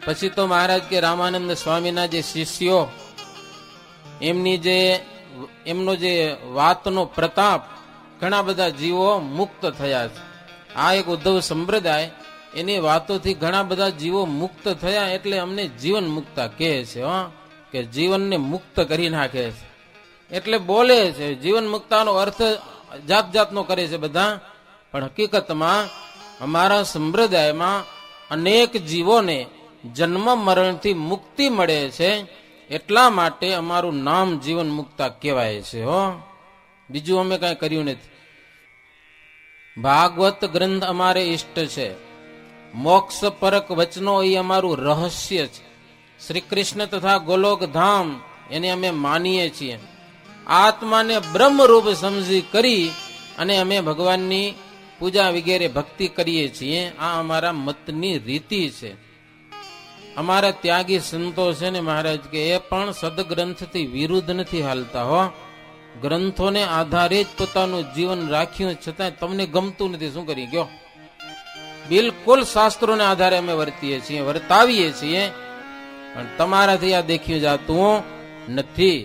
પછી તો મહારાજ કે રામાનંદ સ્વામીના જે શિષ્યો, એમનો જે વાતનો પ્રતાપ, ઘણા બધા જીવો મુક્ત થયા છે. આ એક ઉદ્ધવ સંપ્રદાય, એની વાતોથી ઘણા બધા જીવો મુક્ત થયા, એટલે અમને જીવન મુક્તા કહે છે. કે જીવનને મુક્ત કરી નાખે છે, એટલે બોલે છે. જીવન મુક્તાનો અર્થ જાત જાતનો કરે છે બધા, પણ હકીકતમાં અમારા સંપ્રદાયમાં અનેક જીવોને જન્મ મરણથી મુક્તિ મળે છે, એટલા માટે અમારું નામ જીવન મુક્તા કહેવાય છે. બીજું અમે કઈ કર્યું નથી. ભાગવત ગ્રંથ અમારે ઈષ્ટ છે. મોક્ષ પરક વચનો એ અમારું રહસ્ય છે. શ્રી કૃષ્ણ તથા ગોલોક ધામ એને અમે માનીએ છીએ. આત્માને બ્રહ્મરૂપ સમજી કરી અને અમે ભગવાનની પૂજા વગેરે ભક્તિ કરીએ છીએ. આ અમારા મતની રીતિ છે. અમારા ત્યાગી સંતો છે ને મહારાજ કે એ પણ સદગ્રંથથી વિરુદ્ધ નથી હાલતા. ગ્રંથોને આધારે જ પોતાનું જીવન રાખ્યું, છતાં તમને ગમતું નથી. શું કરી ગયો? બિલકુલ શાસ્ત્રોને આધારે અમે વર્તીએ છીએ, વર્તાવીએ છીએ, પણ તમારાથી આ દેખ્યું જાતું નથી.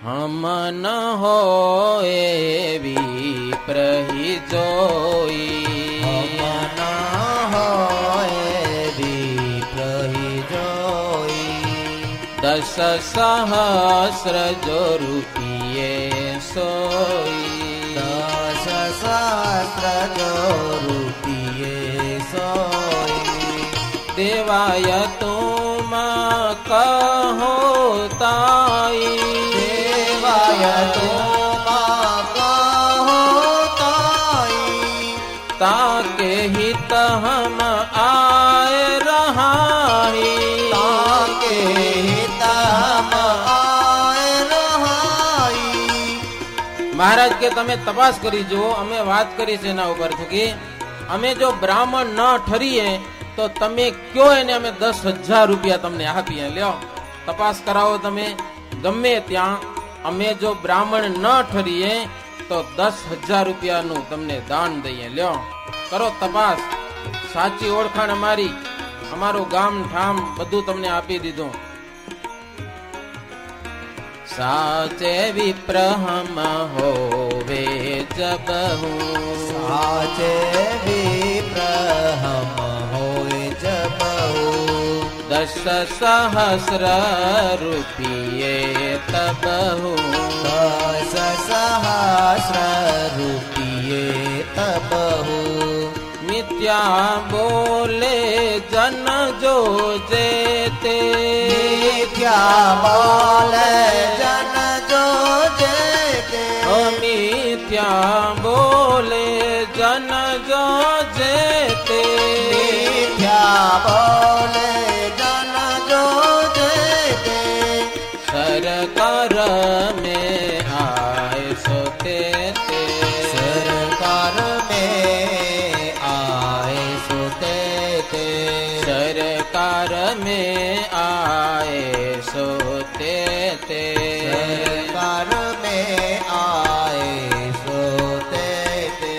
હમ ન હોય એવી પ્રહી જોઈ, દસ સહસ્ર જો રૂપિયે સોઈ, દસ સહસ્ર જો રૂપિયે સોઈ. દેવાય તુમ કહો તાઈ, દેવાય તુમ કહો તાઈ. તાકે હિત હમ આય રહાઈ, તાકે હિત હમ આય રહાઈ. મહારાજ કે તમે તપાસ કરી જુઓ. અમે વાત કરી છે એના ઉપર કે અમે જો બ્રાહ્મણ ન ઠરીએ તો તમે કયો એને અમે 10,000 રૂપિયા તમને આપીએ. લ્યો તપાસ કરાવો તમે ગમે ત્યાં. અમે જો બ્રાહ્મણ ન ઠરીએ તો 10,000 રૂપિયાનું તમને દાન દઈએ. લ્યો કરો તપાસ. સાચી ઓળખાણ અમારી, અમારું ગામ ઠામ બધું તમને આપી દીધું. સાચે વિપ્રહમ હોવે જબહુ, સાચે વિપ્રહમ હોય જબહુ. દસ સહસ્ર રૂપિયે તબહુ, દસ સહસ્ર રૂપિયે તબહુ. મિથ્યા બોલે જન જો જેતે, મિથ્યા બોલે જન જો જેતે. મિથ્યા બોલે જન જો જેતે, મિથ્યા બોલે જન જો જેતે. સરકાર में आए सोते ते, સરકાર में आए सोते ते. सरकार में आए सोते ते. सरकार में आए सोते ते.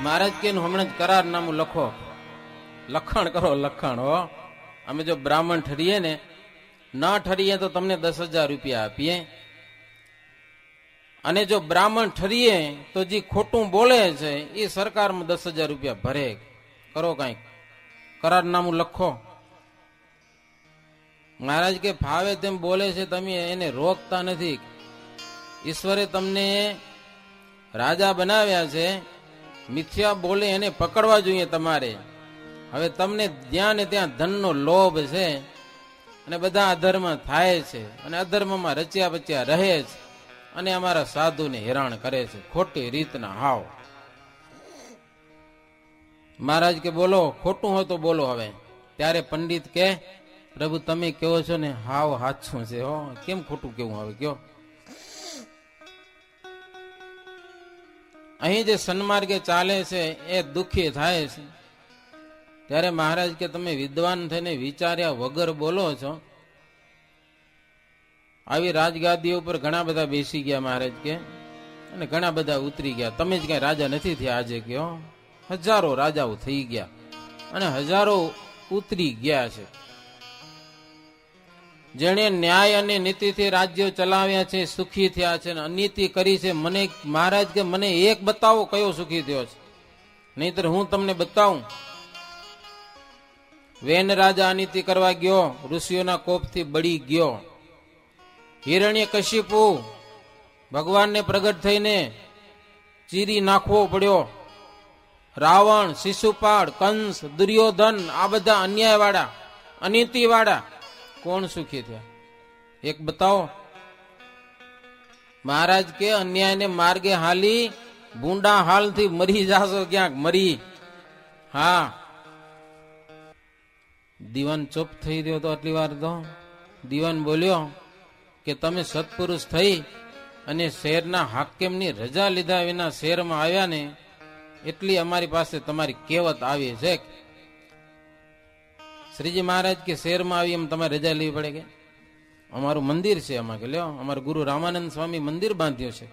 મહારાજ કે હમણાં જ કરારનામું લખો, લખાણ કરો, લખાણ. અમે જો બ્રાહ્મણ ઠરીએ ને, ના ઠરીએ તો તમને 10,000 રૂપિયા આપીએ, અને જો બ્રાહ્મણ ઠરીએ તો જે ખોટું બોલે છે એ સરકારમાં 10,000 રૂપિયા ભરે. કરો કઈક કરારનામું લખો. મહારાજ કે ફાવે તેમ બોલે છે, તમે એને રોકતા નથી. ઈશ્વરે તમને રાજા બનાવ્યા છે, મિથ્યા બોલે એને પકડવા જોઈએ તમારે. હવે તમને જ્યાં ને ત્યાં ધનનો લોભ છે અને બધા અધર્મ થાય છે અને અધર્મમાં રચ્યા બચ્યા રહે છે અને અમારા સાધુને હેરાન કરે છે ખોટી રીતના. હાવ મહારાજ કે બોલો, ખોટું હોય તો બોલો હવે. ત્યારે પંડિત કે પ્રભુ તમે કહો છો ને હાવ હાચું છે હો, કેમ ખોટું કેવું હવે કયો. અહીં જે સન્માર્ગે ચાલે છે એ દુઃખી થાય છે. ત્યારે મહારાજ કે તમે વિદ્વાન થઈને વિચાર્યા વગર બોલો છો. આવી રાજગાદી ઉપર ઘણા બધા બેસી ગયા મહારાજ કે, અને ઘણા બધા ઉતરી ગયા. તમે જ કઈ રાજા નથી થયા આજે કયો, હજારો રાજાઓ થઈ ગયા અને હજારો ઉતરી ગયા છે. જેણે ન્યાય અને નીતિથી રાજ્યો ચલાવ્યા છે સુખી થયા છે, અનીતિ કરી છે. મને મહારાજ કે મને એક બતાવો કયો સુખી થયો છે, નહીતર હું તમને બતાવું. વેન રાજા અનીતિ કરવા ગયો, ઋષિઓના કોપથી બળી ગયો. હિરણ્યકશિપુ ભગવાનને પ્રગટ થઈને ચીરી નાખવો પડ્યો. રાવણ, શિશુપાળ, કંસ, દુર્યોધન આ બધા અન્યાય વાળા, અનીતિ વાળા, કોણ સુખી થયા એક બતાવો. મહારાજ કે અન્યાયને માર્ગે હાલી ભૂંડા હાલથી મરી જાશો ક્યાંક મરી. હા, દીવાન ચૂપ થઈ રહ્યો તો આટલી વાર તો. દીવાન બોલ્યો કે તમે સત્પુરુષ થઈ અને શહેરના હાકેમની રજા લીધા વિના શહેરમાં આવ્યા ને, એટલી અમારી પાસે તમારી કહેવત આવી છે. શ્રીજી મહારાજ કે શહેરમાં આવી એમ તમારે રજા લેવી પડે કે? અમારું મંદિર છે એમાં કે લ્યો, અમારું ગુરુ રામાનંદ સ્વામી મંદિર બાંધ્યું છે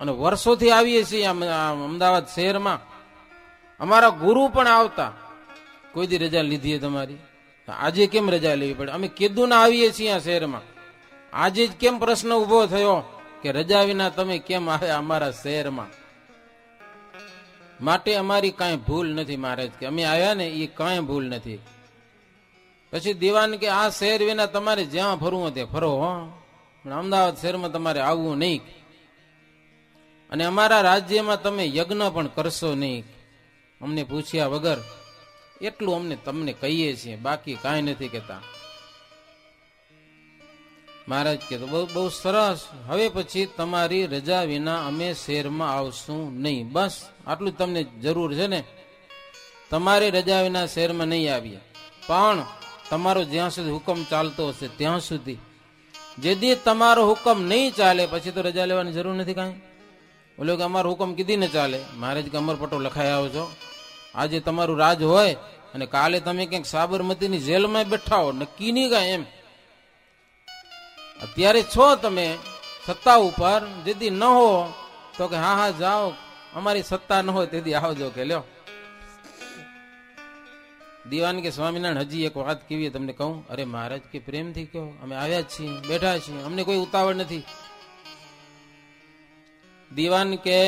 અને વર્ષોથી આવીએ છીએ અમદાવાદ શહેરમાં. અમારા ગુરુ પણ આવતા, કોઈ દી રજા લીધી તમારી? આજે કેમ રજા લેવી પડે? અમે કીધું ના આવીએ છીએ આ શહેરમાં. આજે જ કેમ પ્રશ્ન ઉભો થયો કે રજા વિના તમે કેમ આવ્યા અમારા શહેરમાં? માટે અમારી કાંઈ ભૂલ નથી મહારાજ કે અમે આવ્યા ને એ કાંઈ ભૂલ નથી. પછી દીવાન કે આ શહેર વિના તમારે જ્યાં ફરવું તે ફરો હો, પણ અમદાવાદ શહેરમાં તમારે આવવું નહીં. અને અમારા રાજ્યમાં તમે યજ્ઞ પણ કરશો નહીં, અમને પૂછ્યા વગર. એટલું અમને તમને કહીએ છીએ, બાકી કાંઈ નથી કહેતા. મહારાજ કે બહુ સરસ, હવે પછી તમારી રજા વિના અમે શહેરમાં આવશું નહીં. બસ આટલું તમને જરૂર છે ને? તમારી રજા વિના શહેરમાં નહીં આવીએ, પણ તમારો જ્યાં સુધી હુકમ ચાલતો હશે ત્યાં સુધી. જેથી તમારો હુકમ નહીં ચાલે પછી તો રજા લેવાની જરૂર નથી કાંઈ. બોલો કે અમારો હુકમ કીધી ને ચાલે. મહારાજ કે અમરપટ્ટો લખાઈ આવો છો. આજે તમારું રાજ હોય અને કાલે તમે ક્યાંક સાબરમતીની જેલમાં બેઠા હો, નક્કી નહીં કાંઈ એમ. અત્યારે છો તમે સત્તા ઉપર, જેથી ન હો તો કે હા હા જાઓ, અમારી સત્તા ન હોય તેથી આવજો કે લ્યો. દીવાન કે સ્વામિનારાયણ હજી એક વાત કેવી તમને કહું? અરે મહારાજ કે પ્રેમથી કહો, અમે આવ્યા જ છીએ, બેઠા છીએ, અમને કોઈ ઉતાવળ નથી. દીવાન કે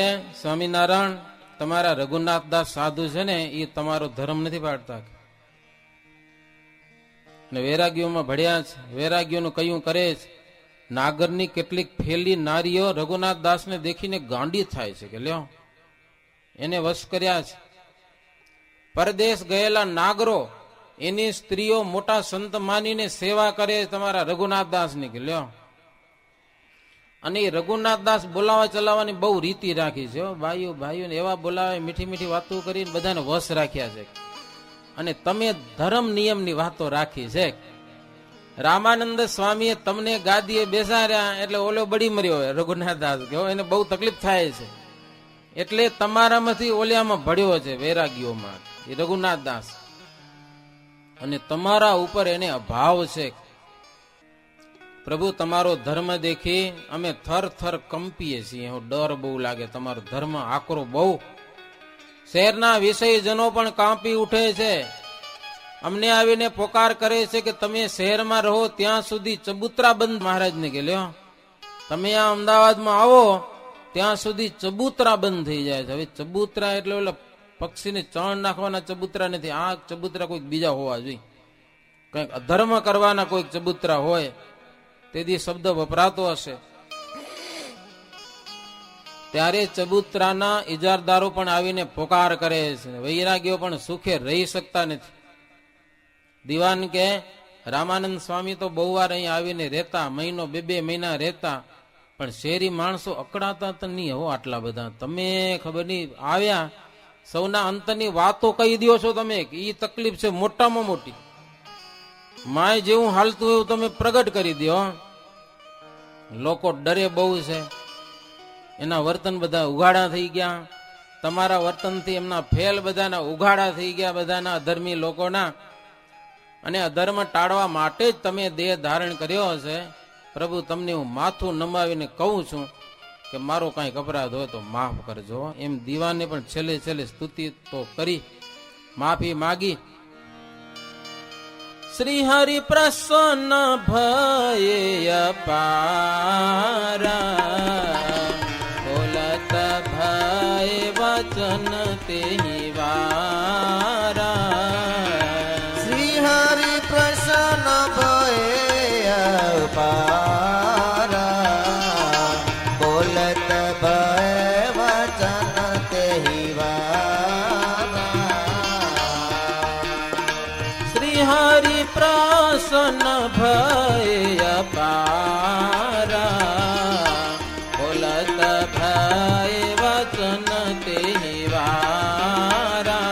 સ્વામિનારાયણ તમારા રઘુનાથદાસ સાધુ છે ને એ તમારો ધર્મ નથી પાડતા, ને વૈરાગ્યોમાં ભળ્યા છે, વૈરાગ્યોનું કયું કરે છે. નાગરની કેટલીક ફેલી નારીઓ રઘુનાથ દાસને દેખીને ગાંડી થાય છે કે લ્યો એને વશ કર્યા છે. પરદેશ ગયેલા નાગરો એની સ્ત્રીઓ મોટા સંત માનીને સેવા કરે તમારા રઘુનાથ દાસની કે લ્યો. અને રઘુનાથ દાસ બોલાવા ચલાવવાની બહુ રીતિ રાખી છે. ભાઈઓ ભાઈઓને એવા બોલાવે, મીઠી મીઠી વાતો કરીને બધાને વશ રાખ્યા છે. અને તમે ધર્મ નિયમની વાતો રાખી છે. રામાનંદ સ્વામીએ તમને ગાદીએ બેસાડ્યા એટલે ઓલો બળી મર્યો હોય રઘુનાથ દાસ, એને બહુ તકલીફ થાય છે. એટલે તમારામાંથી ઓલિયામાં ભળ્યો છે વૈરાગીઓમાં એ રઘુનાથ દાસ, અને તમારા ઉપર એને અભાવ છે. પ્રભુ તમારો ધર્મ દેખી અમે થર થર કંપીએ છીએ, ડર બહુ લાગે. તમારો ધર્મ આકરો બહુ. શહેરના વિષયજનો પણ કાંપી ઉઠે છે. અમને આવીને પોકાર કરે છે કે તમે શહેરમાં રહો ત્યાં સુધી ચબૂતરા બંધ. મહારાજને કે લ્યો તમે આ અમદાવાદમાં આવો ત્યાં સુધી ચબૂતરા બંધ થઈ જાય છે. હવે ચબૂતરા એટલે ઓલા પક્ષીને ચણ નાખવાના ચબૂતરા નથી. આ ચબૂતરા કોઈક બીજા હોવા જોઈએ, કંઈક અધર્મ કરવાના કોઈક ચબૂતરા હોય તેથી શબ્દ વપરાતો હશે. ત્યારે ચબૂતરાના ઇજારદારો પણ આવીને પોકાર કરે છે. વૈરાગીઓ પણ સુખે રહી શકતા નથી. દીવાન કે રામાનંદ સ્વામી તો બહુ વાર અહીં આવીને રહેતા, મહિનો બે મહિના રહેતા, પણ શહેરી માણસો અકળાતા તો નહીં હો આટલા બધા. તમે ખબર નહીં આવ્યા સૌના અંતની વાતો કહી દો છો તમે, એ તકલીફ છે મોટામાં મોટી. માય જેવું હાલતું એવું તમે પ્રગટ કરી દો. લોકો ડરે બહુ છે, એના વર્તન બધા ઉઘાડા થઈ ગયા. તમારા વર્તનથી એમના ફેલ બધાના ઉઘાડા થઈ ગયા, બધાના અધર્મી લોકોના. અને અધર્મ ટાળવા માટે જ તમે દેહ ધારણ કર્યો હશે. પ્રભુ તમને હું માથું નમાવીને કહું છું કે મારો કાંઈક અપરાધ હોય તો માફ કરજો. એમ દીવાને પણ છેલ્લે છેલ્લે સ્તુતિ તો કરી, માફી માગી. શ્રી હરિ પ્રસન્ન ભયે અપારા, બોલત ભય વચન તે વારા. શ્રી હરિ પ્રસન્ન ભયે અપારા, બોલત ભય વચન તેહિ વારા. શ્રી હરિ પ્રસન્ન ભય અપારા, બોલત ભય વચન તેહિ વારા.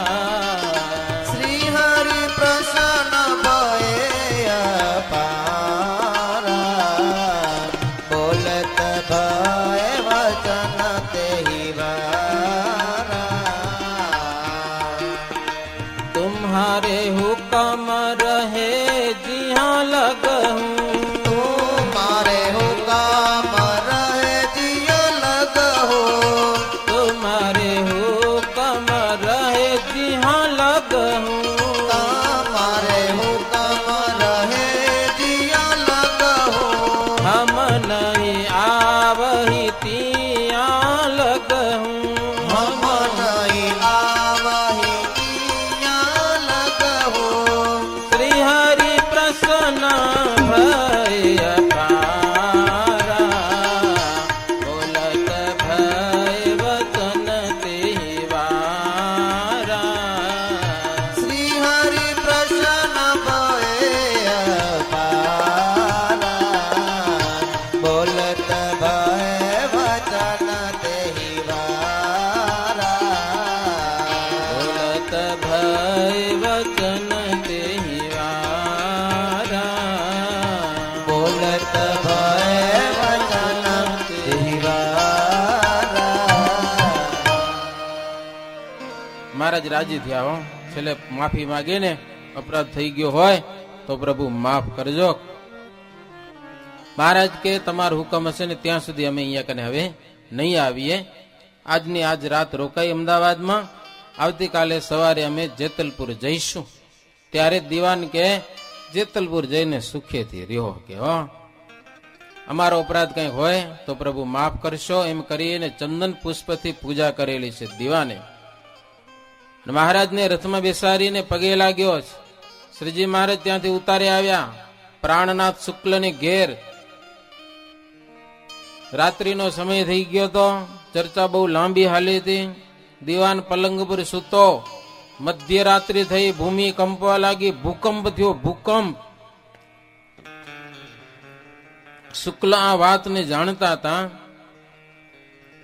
શ્રી હરિ પ્રસન્ન ભયે અપારા, બોલત ભય વચન તેહિ વારા. तुम्हारे हुक्म रहे जिहाँ लगहूँ, तुम्हारे हुक्म रहे जिया लगहो, तुम्हारे हुक्म रहे जिहाँ लगहूँ. तुम्हारे हुक्म रहे जिया लगहो, हम नहीं आवही तिया लगहूँ. हम नहीं आवहि तिया लगहो. श्री हरि प्रसन्न भय अपारा, बोलत भय वचन तेहि वारा. श्री हरि प्रसन्न भय अपारा, बोलत भय वचन तेहि वारा. बोलत भय वचन तेहि वारा. बोलत भय वचन तेहि वारा. મહારાજ રાજી થયા હો. છેલ્લે માફી માગે ને, અપરાધ થઈ ગયો હોય તો પ્રભુ માફ કરજો. મહારાજ કે તમારો હુકમ હશે ને ત્યાં સુધી અમે અહીંયા કને હવે નહીં આવીએ. આજની આજ રાત રોકાઈ અમદાવાદમાં, આવતીકાલે સવારે અમે જેતલપુર જઈશું. ત્યારે દીવાન કે જેતલપુર જઈને સુખેથી રહ્યો કે હો, અમારો અપરાધ કંઈ હોય તો પ્રભુ માફ કરશો. એમ કરીને ચંદન પુષ્પથી પૂજા કરેલી છે દીવાને. મહારાજને રથમાં બેસાડીને પગે લાગ્યો છે. શ્રીજી મહારાજ ત્યાંથી ઉતારે આવ્યા પ્રાણનાથ શુક્લને ઘેર. રાત્રિનો સમય થઈ ગયો તો, ચર્ચા બહુ લાંબી હાલી હતી. દીવાન પલંગ પર સૂતો. મધ્યરાત્રિ થઈ, ભૂમિ કંપવા લાગી, ભૂકંપ થયો, ભૂકંપ. શુક્લ આ વાતને જાણતા હતા.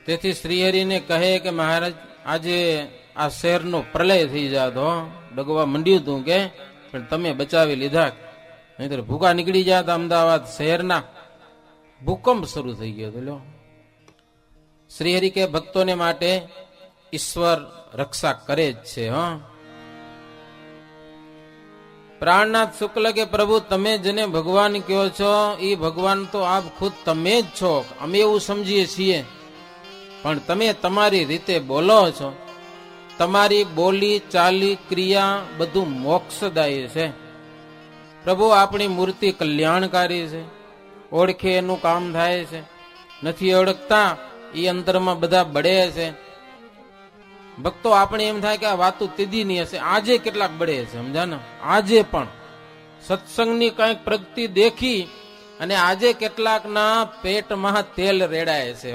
તેથી શ્રીહરિને કહે કે મહારાજ આજે આ શહેરનો પ્રલય થઈ જાતો, ડગવા મંડ્યું તું કે, પણ તમે બચાવી લીધા, નહીતર ભૂકા નીકળી ગયા હતા અમદાવાદ શહેરના. ભૂકંપ શરૂ થઈ ગયો હતો. શ્રીહરિ કે ભક્તોને માટે ઈશ્વર રક્ષા કરે જ છે. પ્રાણનાથ શુક્લ કે પ્રભુ તમે જેને ભગવાન કહો છો એ ભગવાન તો આપ ખુદ તમે જ છો. અમે એવું સમજીએ છીએ, પણ તમે તમારી રીતે બોલો છો. તમારી બોલી ચાલી ક્રિયા બધું મોક્ષદાયી છે. પ્રભુ આપણી મૂર્તિ કલ્યાણકારી છે. ઓળખે એનું કામ થાય છે, નથી ઓળખતા એ અંતરમાં બધા બળે છે. ભક્તો આપણે એમ થાય કે આ વાતો તેદીની હશે, આજે કેટલાક બળે છે સમજા ને. આજે પણ સત્સંગની કઈક પ્રગતિ દેખી અને આજે કેટલાકના પેટમાં તેલ રેડાય છે.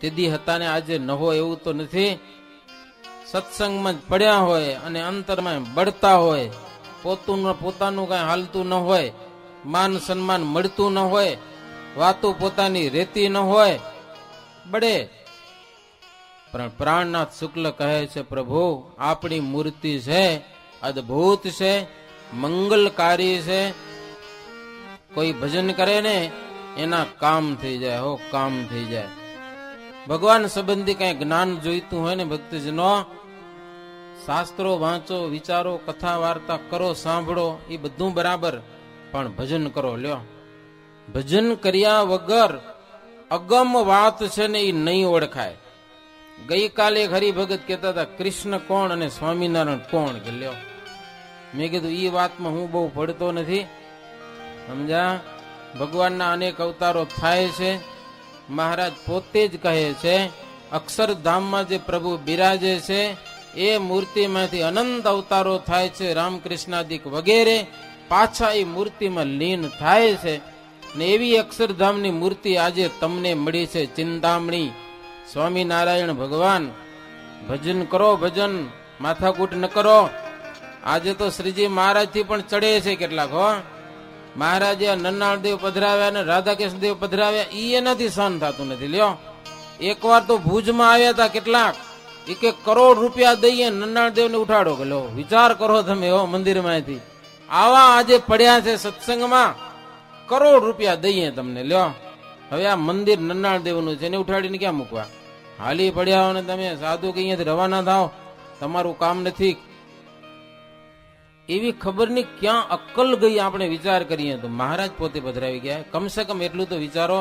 તેદી હતા ને આજે ન હોય એવું તો નથી. સત્સંગમાં જ પડ્યા હોય અને અંતરમાં બળતા હોય, પોતાનું કઈ હાલતું ન હોય, માન સન્માન મળતું ન હોય, વાતો પોતાની રેતી ન હોય, બળે. પણ પ્રાણનાથ શુક્લ કહે છે પ્રભુ આપણી મૂર્તિ છે અદ્ભુત છે, મંગલકારી છે. કોઈ ભજન કરે ને એના કામ થઈ જાય, હો કામ થઈ જાય. ભગવાન સંબંધી કઈ જ્ઞાન જોઈતું હોય ને ભક્તજનો, શાસ્ત્રો વાંચો, વિચારો, કથા વાર્તા કરો, સાંભળો, એ બધું બરાબર, પણ ભજન કરો. લ્યો, ભજન કર્યા વગર અગમ વાત છે ને એ નહીં ઓળખાય. ગઈકાલે એક હરિભગત કહેતા હતા કૃષ્ણ કોણ અને સ્વામિનારાયણ કોણ, કે લ્યો, મેં કીધું એ વાતમાં હું બહુ પડતો નથી. સમજા, ભગવાનના અનેક અવતારો થાય છે. મહારાજ પોતે જ કહે છે અક્ષરધામમાં જે પ્રભુ બિરાજે છે એ મૂર્તિમાંથી અનંત અવતારો થાય છે, રામકૃષ્ણાદિક વગેરે પાછા એ મૂર્તિમાં લીન થાય છે. ને એવી અક્ષરધામની મૂર્તિ આજે તમને મળી છે, ચિંતામણી સ્વામિનારાયણ ભગવાન. ભજન કરો, ભજન, માથાકૂટ ન કરો. આજે તો શ્રીજી મહારાજ થી પણ ચડે છે કેટલાક. હો, મહારાજે નન્નાળદેવ પધરાવ્યા ને રાધાકૃષ્ણદેવ પધરાવ્યા, ઈ એનાથી સહન થતું નથી. લ્યો, એકવાર તો ભુજમાં આવ્યા હતા કેટલાક, 1 કરોડ રૂપિયા દઈએ નન્નાળદેવ ને ઉઠાડો. કે લો, વિચાર કરો તમે. હો, મંદિરમાંથી આવા આજે પડ્યા છે સત્સંગમાં, કરોડ રૂપિયા દઈએ તમને. લ્યો, હવે આ મંદિર નન્નાળદેવ નું છે, એને ઉઠાડીને ક્યાં મૂકવા? હાલી પડ્યા હો ને તમે સાધુ કે અહીંયાથી રવાના થાવ, તમારું કામ નથી. એવી ખબર નહીં ક્યાં અક્કલ ગઈ. આપણે વિચાર કરીએ તો મહારાજ પોતે પધરાવી ગયા. કમસે કમ એટલું તો વિચારો,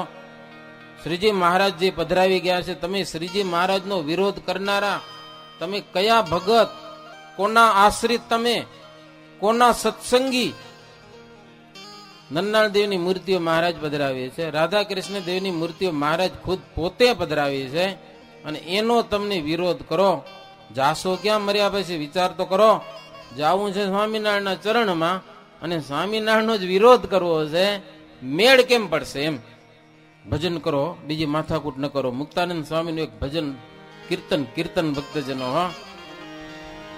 શ્રીજી મહારાજ જે પધરાવી ગયા છે, તમે શ્રીજી મહારાજનો વિરોધ કરનારા, તમે કયા ભગત, કોના આશ્રિત, તમે કોના સત્સંગી? નન્નાળ દેવની મૂર્તિઓ મહારાજ પધરાવી છે, રાધા કૃષ્ણ દેવની મૂર્તિઓ મહારાજ ખુદ પોતે પધરાવી છે, અને એનો તમને વિરોધ કરો. જાશો ક્યાં મર્યા પછી? વિચાર તો કરો. જાવું છે સ્વામિનારાયણના ચરણમાં, અને સ્વામિનારાયણનો જ વિરોધ કરવો છે, મેળ કેમ પડશે? એમ ભજન કરો, બીજી માથાકૂટ ન કરો. મુક્તાનંદ સ્વામીનું એક ભજન કીર્તન ભક્તજનો. હો,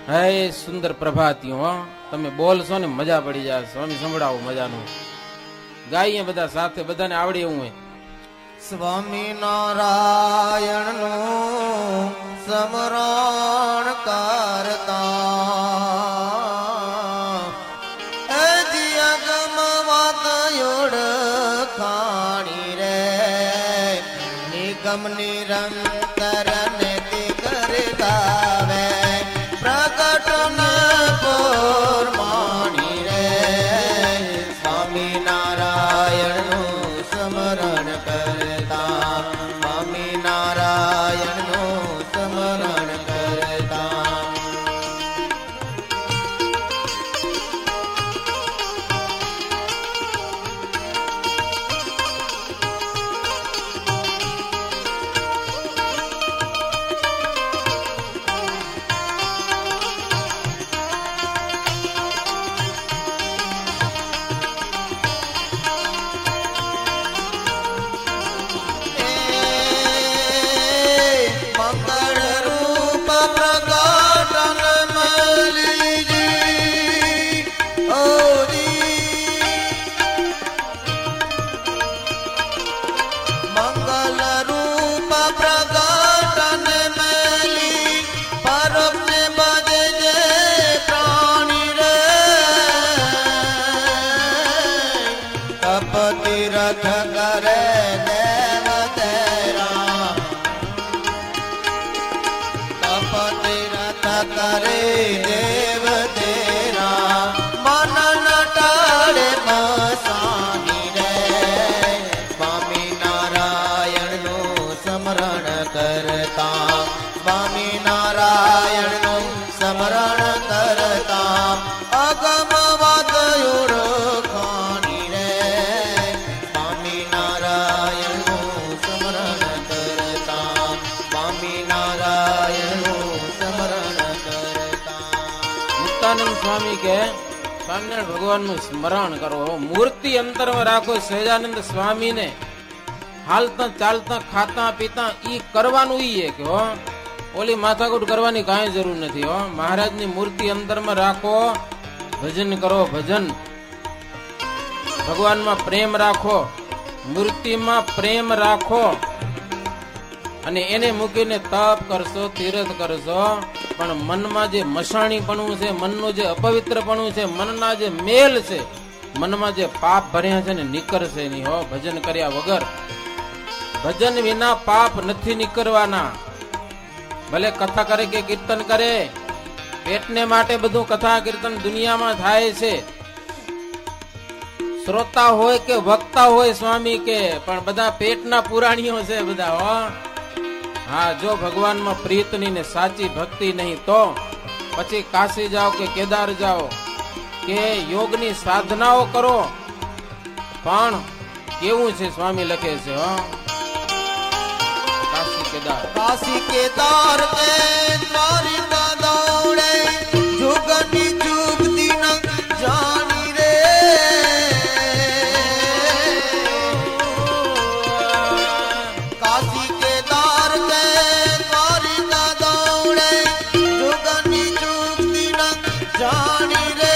હે સુંદર પ્રભાતિઓ. હો, તમે બોલશો ને મજા પડી જાય. સ્વામી સંભળાવો મજાનું, ગાઈએ બધા સાથે, બધાને આવડે એવું હોય. સ્વામિનારાયણનું સ્મરણ કરતા ખાણી રે નિગમ નિરંતર ને દિગર ગાવે પ્રગટ ન પોરમાણી રે સ્વામિનારાયણનું સ્મરણ કરતા, સ્વામિનારાયણનું સ્મરણ કરતા. રથ કરે દેવ તેરા, કપતિ રથ કરે દેવ તેરા, મન નટાડે મસાની રે સ્વામિનારાયણનું સ્મરણ કરતા, સ્વામિનારાયણનું સ્મરણ કરતા અગમ વાત ઓળખાણી રે સ્વામિનારાયણનું સ્મરણ કરતા, સ્વામિનારાયણનું સ્મરણ કરતા. મુક્તાનંદ સ્વામી કે સ્વામિનારાયણ ભગવાનનું સ્મરણ કરો, મૂર્તિ અંતરમાં રાખો. સહજાનંદ સ્વામીને હાલતા ચાલતા ખાતા પીતા ઈ કરવાનું ઈ કે હો, ઓલી માથાકૂટ કરવાની કાંઈ જરૂર નથી. હો, મહારાજની મૂર્તિ અંતરમાં રાખો, ભજન કરો. ભજન ભગવાનમાં પ્રેમ રાખો, મૂર્તિમાં પ્રેમ રાખો. અને એને મૂકીને તપ કરશો, તીર્થ કરશો, પણ મનમાં જે મસાણીપણું છે, મનનું જે અપવિત્રપણું છે, મનના જે મેલ છે, મનમાં જે પાપ ભર્યા છે ને નીકળશે નહીં હો ભજન કર્યા વગર. ભજન વિના પાપ નથી નીકળવાના. ભલે કથા કરે કે કીર્તન કરે, પેટને માટે બધું કથા કીર્તન દુનિયામાં થાય છે. શ્રોતા હોય કે વક્તા હોય સ્વામી કે, પણ બધા પેટના પુરાણીઓ છે બધા હો. હા, જો ભગવાનમાં પ્રીતની ને સાચી ભક્તિ નહીં તો પછી કાશી જાઓ કે કેદાર જાઓ કે યોગની સાધનાઓ કરો, પણ કેવું છે સ્વામી લખે છે હો. કાશી કેદાર કાશી કેદાર કે દ્વારિકા દોડે જુગની જુગતી ન જાણી રે. કાશી કેદાર કે દ્વારિકા દોડે જુગની જુગતી ન જાણી રે.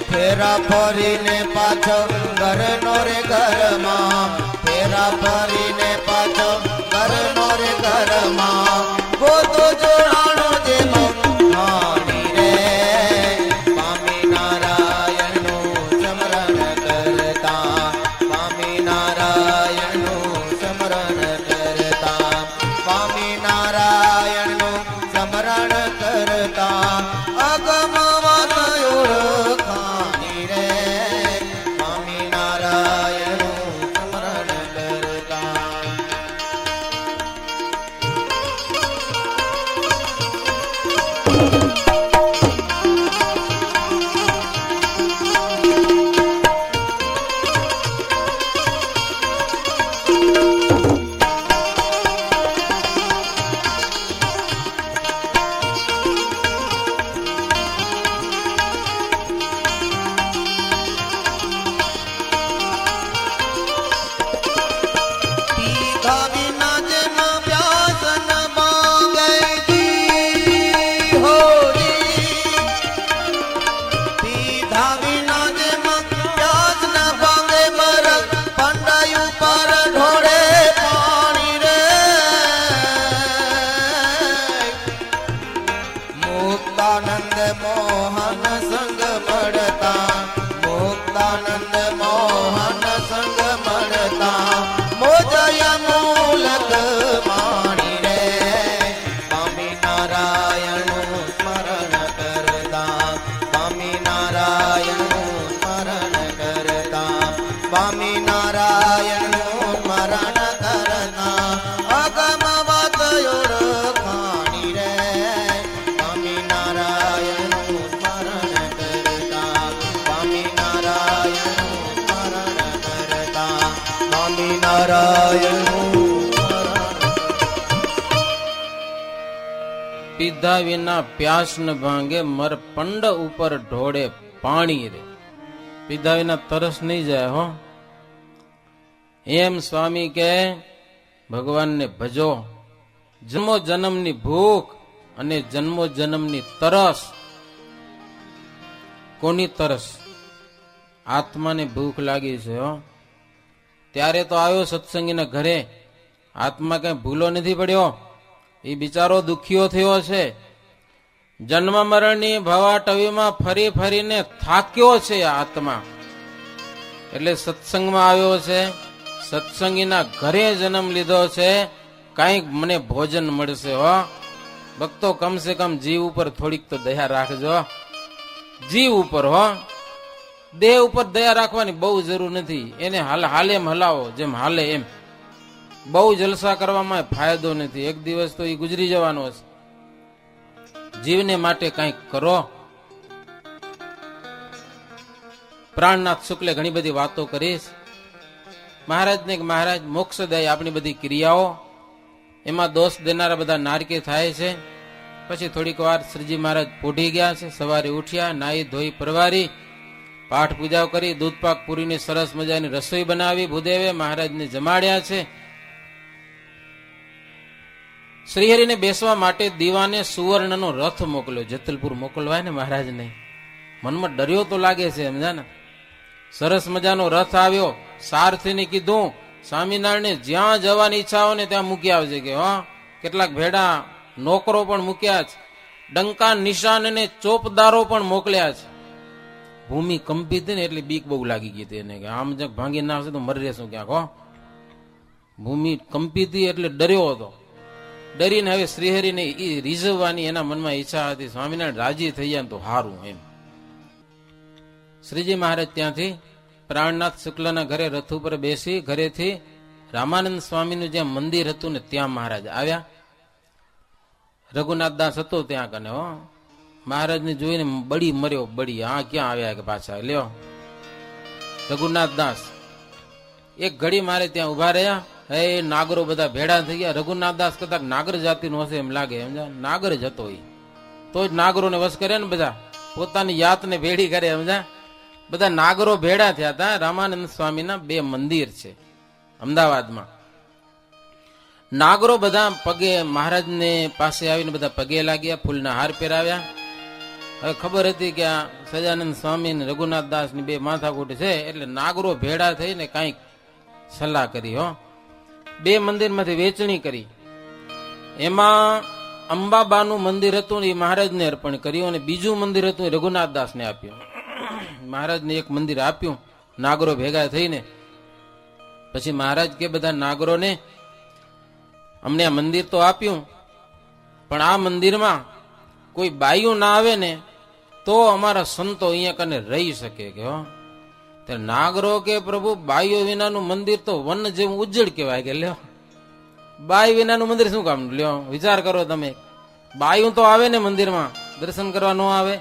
ફેરા ફરીને પાછો ઘરનો રે ઘરમાં, ફેરા ફરીને પાછો ઘરનો રે ઘરમાં, ગોતો જોડાણો જે મહાણી રે. સ્વામિનારાયણનું સ્મરણ કરતા, સ્વામિનારાયણનું સ્મરણ કરતા, સ્વામિનારાયણનું સ્મરણ કરતા અગમવાદ ઓળખાણી રે. સ્વામિનારાયણનું સ્મરણ કરતા. પીધા વિના જેમ પ્યાસ ન માંગે જી હોરી. પીધા વિના જેમ પ્યાસ ન માંગે બરફ પંડાયું પર ઢોળે પાણી રે. મુક્તાનંદ મોહન સંગ મળતા, મુક્તાનંદ મોહન સંગ મળતા મોજય મૂલક માણી રે. સ્વામિનારાયણનું સ્મરણ કરતા, સ્વામિનારાયણનું સ્મરણ કરતા, સ્વામિનારાયણનું સ્મરણ કરતા અગમવાદ ઓળખાણી રે. સ્વામિનારાયણનું સ્મરણ કરતા, સ્વામિનારાયણનું સ્મરણ કરતા, સ્વામિનારાયણનું સ્મરણ. પીધા વિના પ્યાસ ન ભાંગે, મર પંડ ઉપર ઢોળે પાણી રે. પીધા વિના તરસ નહીં જાય હો. એમ સ્વામી કે ભગવાનને ભજો. જન્મો જન્મની ભૂખ અને જન્મો જન્મની તરસ. કોની તરસ? આત્માને ભૂખ લાગી છે હો. ત્યારે તો આવ્યો સત્સંગીના ઘરે, આત્મા કઈ ભૂલો નથી પડ્યો. એ બિચારો દુખીઓ થયો છે. જન્મ મરણની ભવાટવીમાં ફરી ફરીને થાક્યો છે આત્મા. એટલે સત્સંગમાં આવ્યો છે, સત્સંગીના ઘરે જન્મ લીધો છે. કાંઈક મને ભોજન મળશે હો. ભક્તો કમસે કમ જીવ ઉપર થોડીક તો દયા રાખજો. જીવ ઉપર હો. દેહ ઉપર દયા રાખવાની બહુ જરૂર નથી. એને હાલ એમ હલાવો જેમ હાલે એમ. બહુ જલસા કરવામાં ફાયદો નથી. એક દિવસ તો એ ગુજરી જવાનો છે. જીવને માટે કંઈક કરો. પ્રાણનાથ શુક્લે ઘણી બધી વાતો કરીશ. મહારાજને મહારાજ મોક્ષદાયી આપણી બધી ક્રિયાઓ, એમાં દોષ દેનારા બધા નારકી થાય છે. પછી થોડીક વાર શ્રીજી મહારાજ પોઢી ગયા છે. સવારે ઉઠ્યા, નાહી ધોઈ પરવારી, પાઠ પૂજા કરી, દૂધપાક પૂરીની સરસ મજાની રસોઈ બનાવી. ભૂદેવે મહારાજને જમાડ્યા છે. શ્રીહરિને બેસવા માટે દીવાને સુવર્ણનો રથ મોકલ્યો. જેતલપુર મોકલવાય ને મહારાજને. મનમાં ડર્યો તો લાગે છે સમજા ને. સરસ મજાનો રથ આવ્યો. સારથીને કીધું સ્વામિનારાયણ જ્યાં જવાની ઈચ્છા હોય ને ત્યાં મૂકી આવજે કે હો. કેટલાક ભેડા નોકરો પણ મૂક્યા છે, ડંકા નિશાન અને ચોપદારો પણ મોકલ્યા છે. ભૂમિ કંપિત થઈ ને એટલે બીક બહુ લાગી ગઈ હતી એને કે આમ જ ભાંગી નાખશે તો મરી રહેશું ક્યાંક. હો, ભૂમિ કંપિત એટલે ડર્યો હતો. ડરીને હવે શ્રીહરિને રીઝવવાની એના મનમાં ઈચ્છા હતી. સ્વામિનારાયણ રાજી થઈ જાય તો હારું એમ. શ્રીજી મહારાજ ત્યાંથી પ્રાણનાથ શુક્લના ઘરે રથ ઉપર બેસી ઘરેથી રામાનંદ સ્વામીનું જ્યાં મંદિર હતું ને ત્યાં મહારાજ આવ્યા. રઘુનાથ દાસ હતો ત્યાં કને. હો, મહારાજને જોઈને બળી મર્યો. બળી હા ક્યાં આવ્યા કે પાછા લ્યો. રઘુનાથ દાસ એક ઘડી મારે ત્યાં ઉભા રહ્યા. હે નાગરો બધા ભેડા થઈ ગયા. રઘુનાથ દાસ કદાચ નાગર જાતિનો હશે એમ લાગે. સમજા, નાગર જ હતો એ. તો જ નાગરોને વશ કરે ને બધા, પોતાની યાતને ભેડી કરે. સમજા, બધા નાગરો ભેડા થયા હતા. રામાનંદ સ્વામીના 2 મંદિર છે અમદાવાદમાં. નાગરો બધા પગે મહારાજને પાસે આવીને બધા પગે લાગ્યા, ફૂલના હાર પહેરાવ્યા. હવે ખબર હતી કે આ સજાનંદ સ્વામી ને રઘુનાથ દાસ ની 2 માથાકૂટ છે એટલે નાગરો ભેડા થઈને કઈક સલાહ કરી. હો, 2 મંદિરમાંથી વેચણી કરી. એમાં અંબાબાનું મંદિર હતું ને એ મહારાજને અર્પણ કર્યું, અને બીજું મંદિર હતું એ રઘુનાથ દાસને આપ્યું. મહારાજને એક મંદિર આપ્યું નાગરો ભેગા થઈને. પછી મહારાજ કે બધા નાગરોને અમને આ મંદિર તો આપ્યું, પણ આ મંદિરમાં કોઈ બાયું ના આવે ને તો અમારા સંતો અહીંયા કને રહી શકે કે. હો, ત્યારે નાગરો કે પ્રભુ બાયો વિનાનું મંદિર તો વન જેવું ઉજ્જડ કહેવાય કે લ્યો. બાય વિનાનું મંદિર શું કામ લ્યો, વિચાર કરો તમે. બાયું તો આવે ને મંદિરમાં, દર્શન કરવા ન આવે.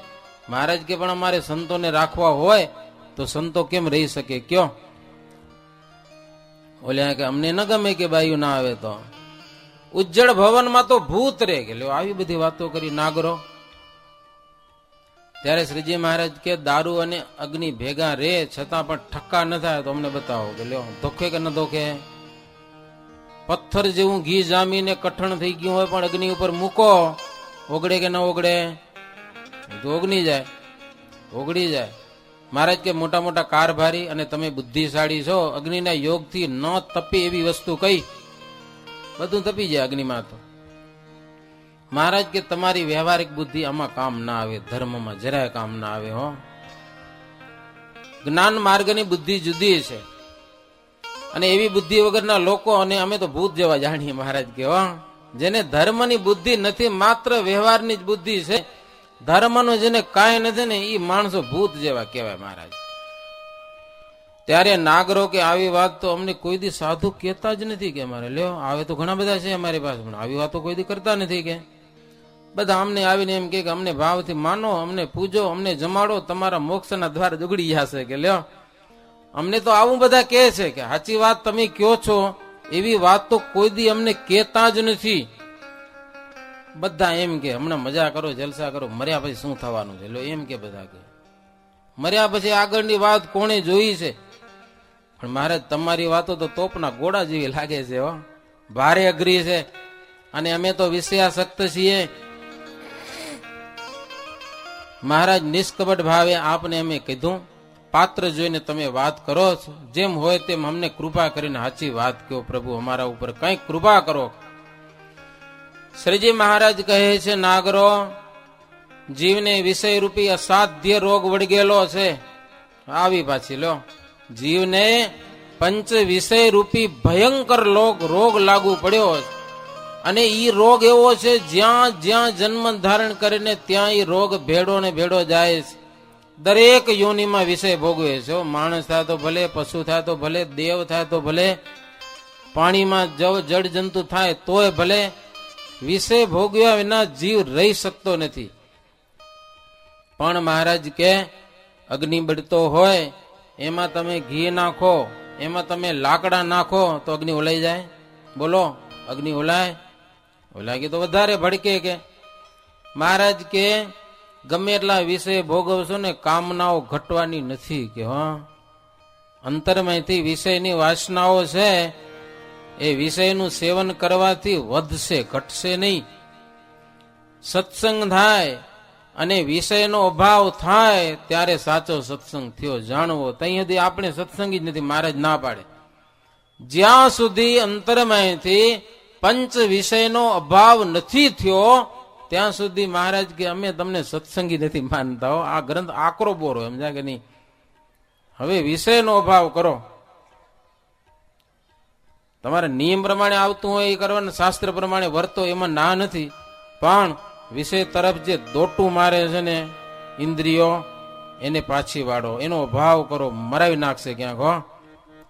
મહારાજ કે પણ અમારે સંતોને રાખવા હોય તો સંતો કેમ રહી શકે કયો. ઓલ્યા કે અમને ન ગમે કે બાયું ના આવે તો. ઉજ્જડ ભવનમાં તો ભૂત રે કે લ્યો. આવી બધી વાતો કરી નાગરો. ત્યારે શ્રીજી મહારાજ કે દારૂ અને અગ્નિ ભેગા રે છતાં પણ ઠક્કા ન થાય તો અમને બતાવો કે લ્યો ધોખે કે ન ધોખે. પથ્થર જેવું ઘી જામીને કઠણ થઈ ગયું હોય પણ અગ્નિ ઉપર મૂકો, ઓગળે કે ન ઓગળે? તો ઓગળી જાય, ઓગળી જાય. મહારાજ કે મોટા મોટા કારભારી અને તમે બુદ્ધિશાળી છો, અગ્નિના યોગથી ન તપે એવી વસ્તુ કઈ? બધું તપી જાય અગ્નિમાં. તો મહારાજ કે તમારી વ્યવહારિક બુદ્ધિ આમાં કામ ના આવે, ધર્મમાં જરાય કામ ના આવે. હો, જ્ઞાન માર્ગની બુદ્ધિ જુદી છે અને એવી બુદ્ધિ વગરના લોકો અને અમે તો ભૂત જેવા જાણીએ. મહારાજ કે હો, જેને ધર્મની બુદ્ધિ નથી, માત્ર વ્યવહારની જ બુદ્ધિ છે, ધર્મનો જેને કાંઈ નથી ને એ માણસો ભૂત જેવા કહેવાય. મહારાજ ત્યારે નાગરો કે આવી વાત તો અમને કોઈ દી સાધુ કહેતા જ નથી કે અમારે લ્યો. આવે તો ઘણા બધા છે અમારી પાસે, પણ આવી વાતો કોઈ દી કરતા નથી કે. બધા અમને આવીને એમ કે અમને ભાવથી માનો, અમને પૂજો, અમને જમાડો, તમારા મોક્ષના દ્વાર ઉગડી જશે કે લ્યો. અમને તો આવું બધા કહે છે કે સાચી વાત તમે કયો છો એવી વાત તો કોઈ દી અમને કહેતા જ નથી. બધા એમ કે હમણાં મજા કરો, જલસા કરો, મર્યા પછી શું થવાનું છે લો, એમ કે બધા કે મર્યા પછી આગળની વાત કોણે જોઈ છે. પણ મહારાજ તમારી વાતો તો તોપના ગોળા જેવી લાગે છે. હો, ભારે અઘરી છે અને અમે તો વિષયાસક્ત છીએ. મહારાજ નિષ્કપટ ભાવે આપને અમે કીધું, પાત્ર જોઈને તમે વાત કરો છો, જેમ હોય તેમ અમને કૃપા કરીને સાચી વાત કહો પ્રભુ, અમારા ઉપર કઈક કૃપા કરો. શ્રીજી મહારાજ કહે છે, નાગરો, જીવને વિષય રૂપી અસાધ્ય રોગ વળગેલો છે. આવી પાછી લો, જીવને પંચ વિષય રૂપી ભયંકર રોગ લાગુ પડ્યો છે. અને ઈ રોગ એવો છે જ્યાં જ્યાં જન્મ ધારણ કરીને ત્યાં ઈ રોગ ભેડો ને ભેડો જાય છે. દરેક યોનિમાં વિષય ભોગવે છે. માણસ થાય તો ભલે, પશુ થાય તો ભલે, દેવ થાય તો ભલે, પાણીમાં જળ જંતુ થાય તોય ભલે, વિષય ભોગવ્યા વિના જીવ રહી શકતો નથી. પણ મહારાજ કે અગ્નિ બળતો હોય, એમાં તમે ઘી નાખો, એમાં તમે લાકડા નાખો તો અગ્નિ ઓલાઈ જાય? બોલો, અગ્નિ ઓલાય? ઓલાય તો વધારે ભડકે કે. મહારાજ કે ગમે એટલા વિષય ભોગવશો ને કામનાઓ ઘટવાની નથી કે. હા, અંતરમાંથી વિષયની વાસનાઓ છે એ વિષયનું સેવન કરવાથી વધશે, ઘટશે નહીં. સત્સંગ થાય અને વિષયનો અભાવ થાય ત્યારે સાચો સત્સંગ થયો જાણવો. ત્યાં સુધી આપણે સત્સંગી જ નથી, મહારાજ ના પાડે. જ્યાં સુધી અંતરમયથી પંચ વિષયનો અભાવ નથી થયો ત્યાં સુધી મહારાજ કે અમે તમને સત્સંગી નથી માનતા હો. આ ગ્રંથ આકરો બોરો સમજ્યા કે નહીં. હવે વિષયનો અભાવ કરો. તમારે નિયમ પ્રમાણે આવતું હોય એ કરવાનું, શાસ્ત્ર પ્રમાણે વર્તો, એમાં ના નથી. પણ વિષય તરફ જે દોટું મારે છે ને ઇન્દ્રિયો, એને પાછી વાળો, એનો અભાવ કરો, મરાવી નાખશે ક્યાંક. હો,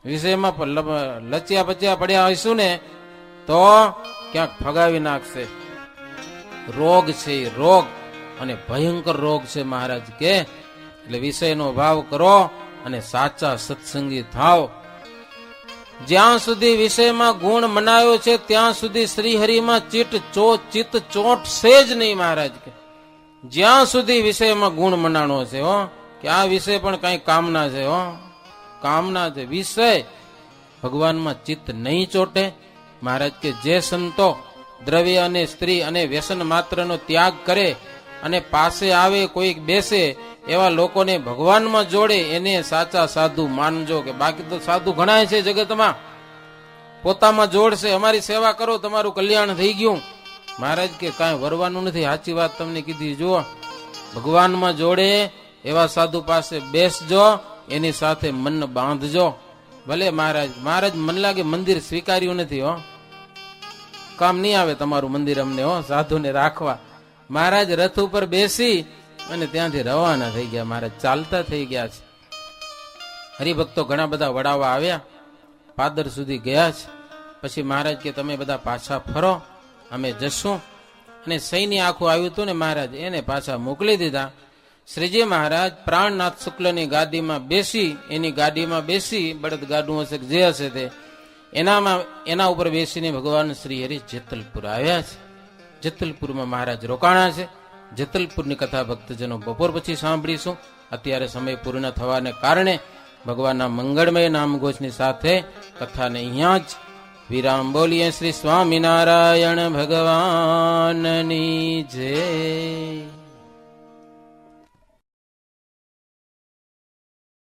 વિષયમાં લચ્યા પચ્યા પડ્યા હોઈશું ને તો ક્યાંક ફગાવી નાખશે. રોગ છે એ રોગ, અને ભયંકર રોગ છે મહારાજ કે. એટલે વિષયનો ભાવ કરો અને સાચા સત્સંગી થાવ. જ્યાં સુધી વિષયમાં ગુણ મનાયો છે ત્યાં સુધી શ્રીહરિમાં ચિત્ત ચોંટશે જ નહીં મહારાજ કે. જ્યાં સુધી વિષયમાં ગુણ મનાણો છે હો, કે આ વિષય પણ કઈ કામના છે. હો, કામના છે વિષય. ભગવાનમાં ચિત્ત નહીં ચોટે. મહારાજ કે જે સંતો દ્રવ્ય અને સ્ત્રી અને વ્યસન માત્રનો ત્યાગ કરે અને પાસે આવે કોઈક બેસે એવા લોકોને ભગવાનમાં જોડે એને સાચા સાધુ માનજો. કે બાકી તો સાધુ ઘણા છે જગતમાં, પોતામાં જોડશે, અમારી સેવા કરો તમારું કલ્યાણ થઈ ગયું. મહારાજ કે કાંઈ વરવાનું નથી. સાચી વાત તમને કીધી. જુઓ, ભગવાનમાં જોડે એવા સાધુ પાસે બેસજો, એની સાથે મન બાંધજો. ભલે મહારાજ મન લાગે મંદિર સ્વીકાર્યું નથી. હો, કામ નહીં આવે તમારું મંદિર અમને. હો, સાધુને રાખવા. મહારાજ રથ ઉપર બેસી અને ત્યાંથી રવાના થઈ ગયા. મહારાજ ચાલતા થઈ ગયા છે. હરિભક્તો ઘણા બધા વડાવા આવ્યા, પાદર સુધી ગયા છે. પછી મહારાજ કે તમે બધા પાછા ફરો, અમે જશું. અને સૈન્ય આખું આવ્યું હતું ને મહારાજ, એને પાછા મોકલી દીધા. શ્રીજી મહારાજ પ્રાણનાથ શુક્લની ગાડીમાં બેસી, એની ગાડીમાં બેસી, બળદ ગાડું હશે જે હશે તે, એના ઉપર બેસીને ભગવાન શ્રી હરિ જેતલપુર આવ્યા છે. જેતલપુરમાં મહારાજ રોકાણા છે. જેતલપુરની કથા ભક્તજનો બપોર પછી સાંભળીશું. અત્યારે સમય પૂર્ણ થવાને કારણે ભગવાનના મંગળમય નામઘોષની સાથે કથાને અહીંયા જ વિરામ બોલીએ. શ્રી સ્વામિનારાયણ ભગવાનની જય.